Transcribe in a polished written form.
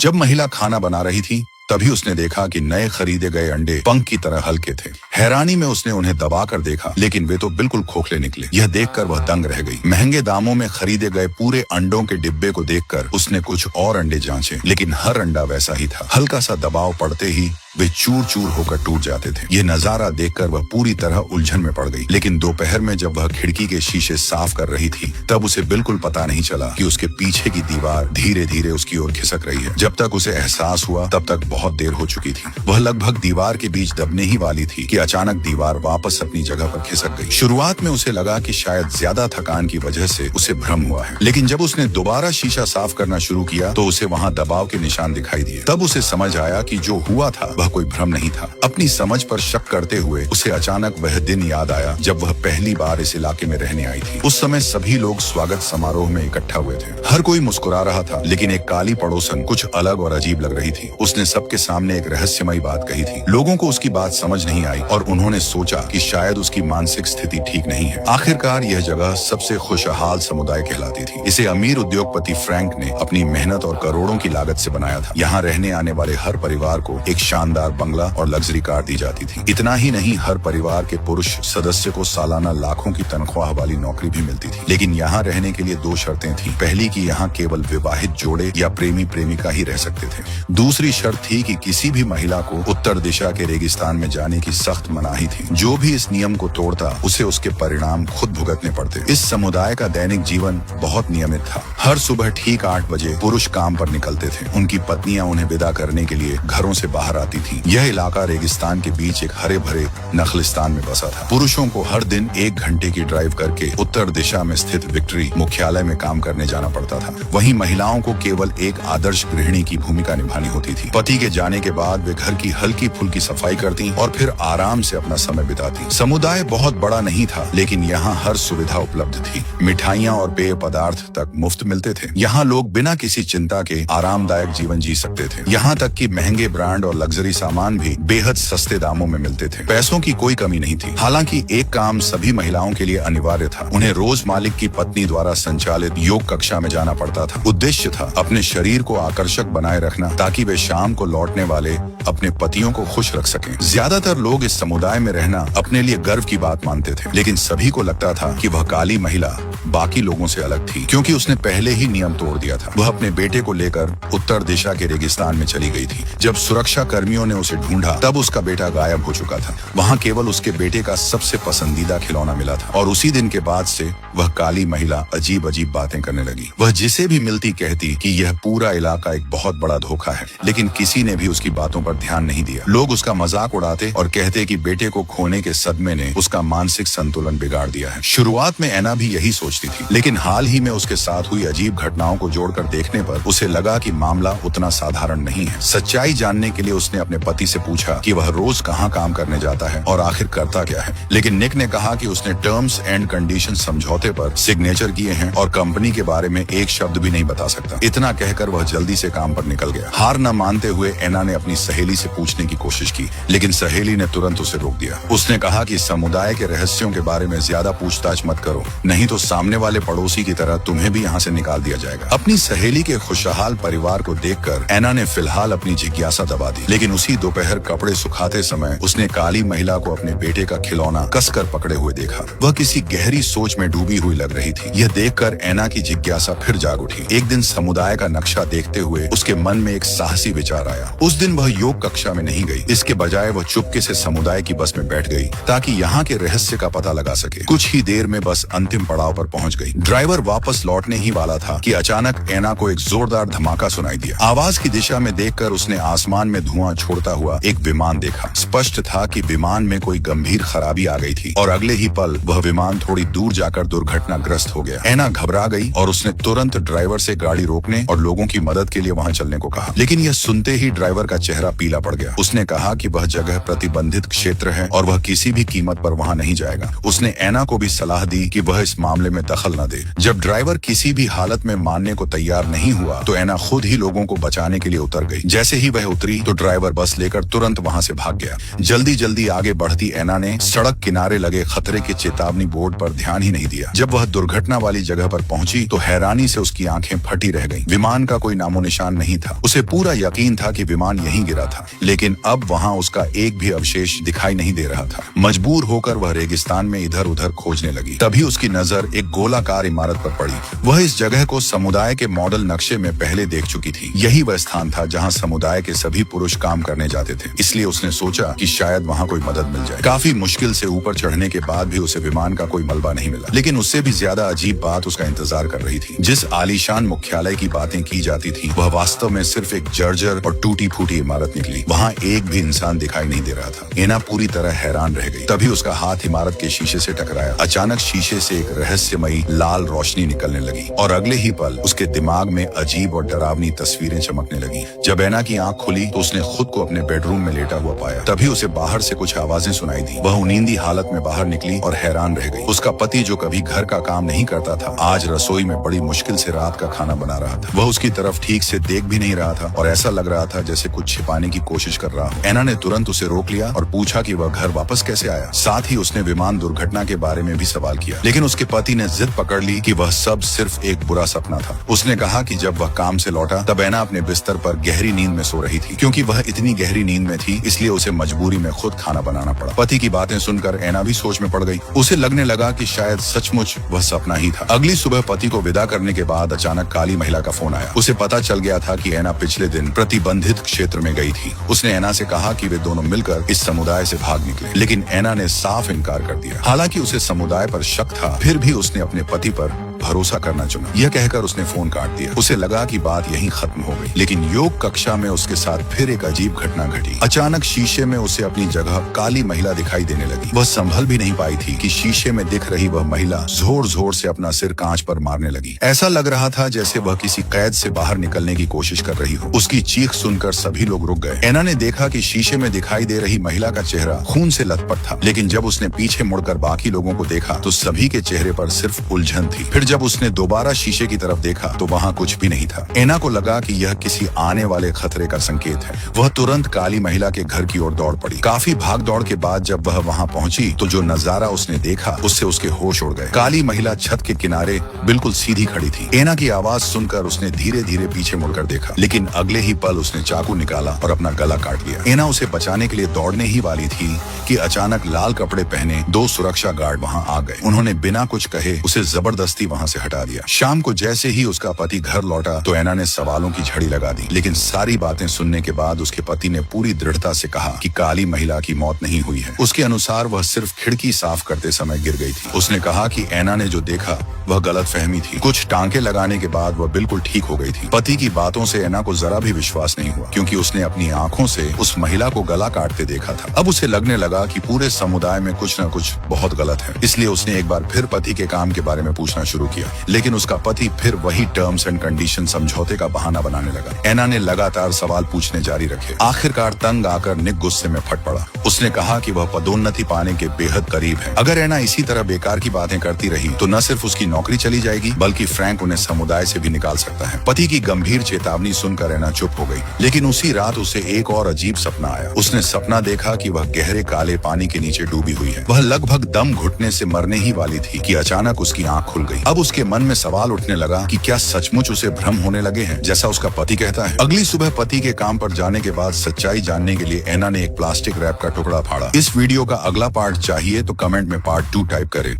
जब महिला खाना बना रही थी तभी उसने देखा कि नए खरीदे गए अंडे पंख की तरह हल्के थे। हैरानी में उसने उन्हें दबाकर देखा, लेकिन वे तो बिल्कुल खोखले निकले। यह देखकर वह दंग रह गई। महंगे दामों में खरीदे गए पूरे अंडों के डिब्बे को देखकर उसने कुछ और अंडे जांचे, लेकिन हर अंडा वैसा ही था। हल्का सा दबाव पड़ते ही वे चूर चूर होकर टूट जाते थे। ये नजारा देखकर वह पूरी तरह उलझन में पड़ गई। लेकिन दोपहर में जब वह खिड़की के शीशे साफ कर रही थी तब उसे बिल्कुल पता नहीं चला कि उसके पीछे की दीवार धीरे धीरे उसकी ओर खिसक रही है। जब तक उसे एहसास हुआ तब तक बहुत देर हो चुकी थी। वह लगभग दीवार के बीच दबने ही वाली थी कि अचानक दीवार वापस अपनी जगह पर खिसक गई। शुरुआत में उसे लगा कि शायद ज्यादा थकान की वजह से उसे भ्रम हुआ है, लेकिन जब उसने दोबारा शीशा साफ करना शुरू किया तो उसे वहाँ दबाव के निशान दिखाई दिए। तब उसे समझ आया कि जो हुआ था वह कोई भ्रम नहीं था। अपनी समझ पर शक करते हुए उसे अचानक वह दिन याद आया जब वह पहली बार इस इलाके में रहने आई थी। उस समय सभी लोग स्वागत समारोह में इकट्ठा हुए थे। हर कोई मुस्कुरा रहा था, लेकिन एक काली पड़ोसन कुछ अलग और अजीब लग रही थी। उसने सबके सामने एक रहस्यमयी बात कही थी। लोगों को उसकी बात समझ नहीं आई और उन्होंने सोचा कि शायद उसकी मानसिक स्थिति ठीक नहीं है। आखिरकार यह जगह सबसे खुशहाल समुदाय कहलाती थी। इसे अमीर उद्योगपति फ्रैंक ने अपनी मेहनत और करोड़ों की लागत से बनाया था। यहाँ रहने आने वाले हर परिवार को एक शानदार बंगला और लग्जरी कार दी जाती थी। इतना ही नहीं, हर परिवार के पुरुष सदस्य को सालाना लाखों की तनख्वाह वाली नौकरी भी मिलती थी। लेकिन यहाँ रहने के लिए दो शर्तें थीं। पहली कि यहाँ केवल विवाहित जोड़े या प्रेमी प्रेमिका ही रह सकते थे। दूसरी शर्त थी कि किसी भी महिला को उत्तर दिशा के रेगिस्तान में जाने की सख्त मनाही थी। जो भी इस नियम को तोड़ता उसे उसके परिणाम खुद भुगतने पड़ते। इस समुदाय का दैनिक जीवन बहुत नियमित था। हर सुबह ठीक 8 बजे पुरुष काम पर निकलते थे। उनकी पत्नियां उन्हें विदा करने के लिए घरों से बाहर आती थीं। यह इलाका रेगिस्तान के बीच एक हरे भरे नखलिस्तान में बसा था। पुरुषों को हर दिन 1 घंटे की ड्राइव करके उत्तर दिशा में स्थित विक्ट्री मुख्यालय में काम करने जाना पड़ता था। वहीं महिलाओं को केवल एक आदर्श गृहिणी की भूमिका निभानी होती थी। पति के जाने के बाद वे घर की हल्की फुल्की सफाई करती और फिर आराम से अपना समय बिताती। समुदाय बहुत बड़ा नहीं था, लेकिन यहाँ हर सुविधा उपलब्ध थी। मिठाइयाँ और पेय पदार्थ तक मुफ्त मिलते थे। यहाँ लोग बिना किसी चिंता के आरामदायक जीवन जी सकते थे। यहाँ तक कि महंगे ब्रांड और लग्जरी सामान भी बेहद सस्ते दामों में मिलते थे। पैसों की कोई कमी नहीं थी। हालांकि एक काम सभी महिलाओं के लिए अनिवार्य था। उन्हें रोज मालिक की पत्नी द्वारा संचालित योग कक्षा में जाना पड़ता था। उद्देश्य था अपने शरीर को आकर्षक बनाए रखना, ताकि वे शाम को लौटने वाले अपने पतियों को खुश रख सकें। ज्यादातर लोग इस समुदाय में रहना अपने लिए गर्व की बात मानते थे, लेकिन सभी को लगता था कि वह काली महिला बाकी लोगों से अलग थी, क्योंकि उसने पहले ही नियम तोड़ दिया था। वह अपने बेटे को लेकर उत्तर दिशा के रेगिस्तान में चली गई थी। जब सुरक्षा कर्मियों ने उसे ढूंढा तब उसका बेटा गायब हो चुका था। वहाँ केवल उसके बेटे का सबसे पसंदीदा खिलौना मिला था और उसी दिन के बाद से वह काली महिला अजीब अजीब बातें करने लगी। वह जिसे भी मिलती कहती कि यह पूरा इलाका एक बहुत बड़ा धोखा है, लेकिन किसी ने भी उसकी बातों पर ध्यान नहीं दिया। लोग उसका मजाक उड़ाते और कहते कि बेटे को खोने के सदमे ने उसका मानसिक संतुलन बिगाड़ दिया है। शुरुआत में ऐना भी यही सोचती थी, लेकिन हाल ही में उसके साथ हुई अजीब घटनाओं को जोड़कर देखने पर उसे लगा कि मामला उतना साधारण नहीं है। सच्चाई जानने के लिए उसने अपने पति से पूछा कि वह रोज कहाँ काम करने जाता है और आखिर करता क्या है। लेकिन निक ने कहा कि उसने टर्म्स एंड कंडीशन समझौते पर सिग्नेचर किए हैं और कंपनी के बारे में एक शब्द भी नहीं बता सकता। इतना कहकर वह जल्दी से काम पर निकल गया। हार न मानते हुए ऐना ने अपनी सहेली से पूछने की कोशिश की, लेकिन सहेली ने तुरंत उसे रोक दिया। उसने कहा कि समुदाय के रहस्यों के बारे में ज्यादा पूछताछ मत करो, नहीं तो सामने वाले पड़ोसी की तरह तुम्हें भी यहाँ से निकाल दिया जाएगा। अपनी सहेली के खुशहाल परिवार को देखकर ऐना ने फिलहाल अपनी जिज्ञासा दबा दी, लेकिन उसी दोपहर कपड़े सुखाते समय उसने काली महिला को अपने बेटे का खिलौना कसकर पकड़े हुए देखा। वह किसी गहरी सोच में डूबी हुई लग रही थी। यह देखकर ऐना की जिज्ञासा फिर जाग उठी। एक दिन समुदाय का नक्शा देखते हुए उसके मन में एक साहसी विचार आया। उस दिन वह योग कक्षा में नहीं गई। इसके बजाय वह चुपके से समुदाय की बस में बैठ गई, ताकि यहाँ के रहस्य का पता लगा सके। कुछ ही देर में बस अंतिम पड़ाव पर पहुँच गई। ड्राइवर वापस लौटने ही वाला था कि अचानक ऐना को एक जोरदार धमाका सुनाई दिया। आवाज की दिशा में देखकर उसने आसमान में धुआं छोड़ता हुआ एक विमान देखा। स्पष्ट था कि विमान में कोई गंभीर खराबी आ गई थी और अगले ही पल वह विमान थोड़ी दूर जाकर दुर्घटनाग्रस्त हो गया। ऐना घबरा गई और उसने तुरंत ड्राइवर से गाड़ी रोकने और लोगों की मदद के लिए वहां चलने को कहा, लेकिन यह सुनते ही ड्राइवर का चेहरा पीला पड़ गया। उसने कहा कि वह जगह प्रतिबंधित क्षेत्र है और वह किसी भी कीमत पर वहां नहीं जाएगा। उसने ऐना को भी सलाह दी कि वह इस मामले में दखल न दे। जब ड्राइवर किसी भी हालत में मानने को तैयार नहीं हुआ तो ऐना खुद ही लोगों को बचाने के लिए उतर गई। जैसे ही वह उतरी तो ड्राइवर पर बस लेकर तुरंत वहां से भाग गया। जल्दी जल्दी आगे बढ़ती एना ने सड़क किनारे लगे खतरे के चेतावनी बोर्ड पर ध्यान ही नहीं दिया। जब वह दुर्घटना वाली जगह पर पहुंची तो हैरानी से उसकी आंखें फटी रह गईं। विमान का कोई नामो निशान नहीं था। उसे पूरा यकीन था कि विमान यहीं गिरा था, लेकिन अब वहां उसका एक भी अवशेष दिखाई नहीं दे रहा था। मजबूर होकर वह रेगिस्तान में इधर उधर खोजने लगी। तभी उसकी नजर एक गोलाकार इमारत पर पड़ी। वह इस जगह को समुदाय के मॉडल नक्शे में पहले देख चुकी थी। यही वह स्थान था जहां समुदाय के सभी पुरुष काम करने जाते थे। इसलिए उसने सोचा कि शायद वहां कोई मदद मिल जाए। काफी मुश्किल से ऊपर चढ़ने के बाद भी उसे विमान का कोई मलबा नहीं मिला, लेकिन उससे भी ज्यादा अजीब बात उसका इंतजार कर रही थी। जिस आलीशान मुख्यालय की बातें की जाती थी वह वास्तव में सिर्फ एक जर्जर और टूटी फूटी इमारत निकली। वहाँ एक भी इंसान दिखाई नहीं दे रहा था। एना पूरी तरह हैरान रह गई। तभी उसका हाथ इमारत के शीशे से टकराया। अचानक शीशे से एक रहस्यमयी लाल रोशनी निकलने लगी और अगले ही पल उसके दिमाग में अजीब और डरावनी तस्वीरें चमकने लगी। जब एना की आंख खुली तो उसने खुद को अपने बेडरूम में लेटा हुआ पाया। तभी उसे बाहर से कुछ आवाजें सुनाई दी। वह नींदी हालत में बाहर निकली और हैरान रह गई। उसका पति जो कभी घर का काम नहीं करता था आज रसोई में बड़ी मुश्किल से रात का खाना बना रहा था। वह उसकी तरफ ठीक से देख भी नहीं रहा था और ऐसा लग रहा था जैसे कुछ छिपाने की कोशिश कर रहा हो। एना ने तुरंत उसे रोक लिया और पूछा कि वह घर वापस कैसे आया। साथ ही उसने विमान दुर्घटना के बारे में भी सवाल किया, लेकिन उसके पति ने जिद पकड़ ली कि वह सब सिर्फ एक बुरा सपना था। उसने कहा कि जब वह काम से लौटा तब एना अपने बिस्तर पर गहरी नींद में सो रही थी। क्योंकि वह इतनी गहरी नींद में थी इसलिए उसे मजबूरी में खुद खाना बनाना पड़ा। पति की बातें सुनकर एना भी सोच में पड़ गई। उसे लगने लगा कि शायद सचमुच वह सपना ही था। अगली सुबह पति को विदा करने के बाद अचानक काली महिला का फोन आया। उसे पता चल गया था कि एना पिछले दिन प्रतिबंधित क्षेत्र में गई थी। उसने एना से कहा कि वे दोनों मिलकर इस समुदाय से भाग निकले, लेकिन एना ने साफ इनकार कर दिया। हालांकि उसे समुदाय पर शक था, फिर भी उसने अपने पति पर भरोसा करना चुना। यह कहकर उसने फोन काट दिया। उसे लगा कि बात यहीं खत्म हो गई, लेकिन योग कक्षा में उसके साथ फिर एक अजीब घटना घटी। अचानक शीशे में उसे अपनी जगह काली महिला दिखाई देने लगी। वह संभल भी नहीं पाई थी कि शीशे में दिख रही वह महिला जोर जोर से अपना सिर कांच पर मारने लगी। ऐसा लग रहा था जैसे वह किसी कैद से बाहर निकलने की कोशिश कर रही हो। उसकी चीख सुनकर सभी लोग रुक गए। एना ने देखा कि शीशे में दिखाई दे रही महिला का चेहरा खून से लथपथ था, लेकिन जब उसने पीछे मुड़कर बाकी लोगों को देखा तो सभी के चेहरे पर सिर्फ उलझन थी। फिर जब उसने दोबारा शीशे की तरफ देखा तो वहाँ कुछ भी नहीं था। एना को लगा कि यह किसी आने वाले खतरे का संकेत है। वह तुरंत काली महिला के घर की ओर दौड़ पड़ी। काफी भाग दौड़ के बाद जब वह वहाँ पहुंची तो जो नजारा उसने देखा उससे उसके होश उड़ गए। काली महिला छत के किनारे बिल्कुल सीधी खड़ी थी। एना की आवाज सुनकर उसने धीरे धीरे पीछे मुड़कर देखा, लेकिन अगले ही पल उसने चाकू निकाला और अपना गला काट लिया। एना उसे बचाने के लिए दौड़ने ही वाली थी कि अचानक लाल कपड़े पहने दो सुरक्षा गार्ड वहाँ आ गए। उन्होंने बिना कुछ कहे उसे जबरदस्ती वहाँ से हटा दिया। शाम को जैसे ही उसका पति घर लौटा तो एना ने सवालों की झड़ी लगा दी, लेकिन सारी बातें सुनने के बाद उसके पति ने पूरी दृढ़ता से कहा कि काली महिला की मौत नहीं हुई है। उसके अनुसार वह सिर्फ खिड़की साफ करते समय गिर गई थी। उसने कहा कि एना ने जो देखा वह गलतफहमी थी। कुछ टांके लगाने के बाद वह बिल्कुल ठीक हो गई थी। पति की बातों से एना को जरा भी विश्वास नहीं हुआ, क्योंकि उसने अपनी आंखों से उस महिला को गला काटते देखा था। अब उसे लगने लगा कि पूरे समुदाय में कुछ न कुछ बहुत गलत है। इसलिए उसने एक बार फिर पति के काम के बारे में पूछना शुरू किया, लेकिन उसका पति फिर वही टर्म्स एंड कंडीशन समझौते का बहाना बनाने लगा। एना ने लगातार सवाल पूछने जारी रखे। आखिरकार तंग आकर निक गुस्से में फट पड़ा। उसने कहा कि वह पदोन्नति पाने के बेहद करीब है। अगर एना इसी तरह बेकार की बातें करती रही तो न सिर्फ उसकी नौकरी चली जाएगी, बल्कि फ्रैंक उन्हें समुदाय से भी निकाल सकता है। पति की गंभीर चेतावनी सुनकर एना चुप हो गई, लेकिन उसी रात उसे एक और अजीब सपना आया। उसने सपना देखा कि वह गहरे काले पानी के नीचे डूबी हुई है। वह लगभग दम घुटने से मरने ही वाली थी कि अचानक उसकी आंख खुल गई। अब उसके मन में सवाल उठने लगा कि क्या सचमुच उसे भ्रम होने लगे हैं, जैसा उसका पति कहता है। अगली सुबह पति के काम पर जाने के बाद सच्चाई जानने के लिए एना ने एक प्लास्टिक रैप का टुकड़ा फाड़ा। इस वीडियो का अगला पार्ट चाहिए तो कमेंट में पार्ट 2 टाइप करें।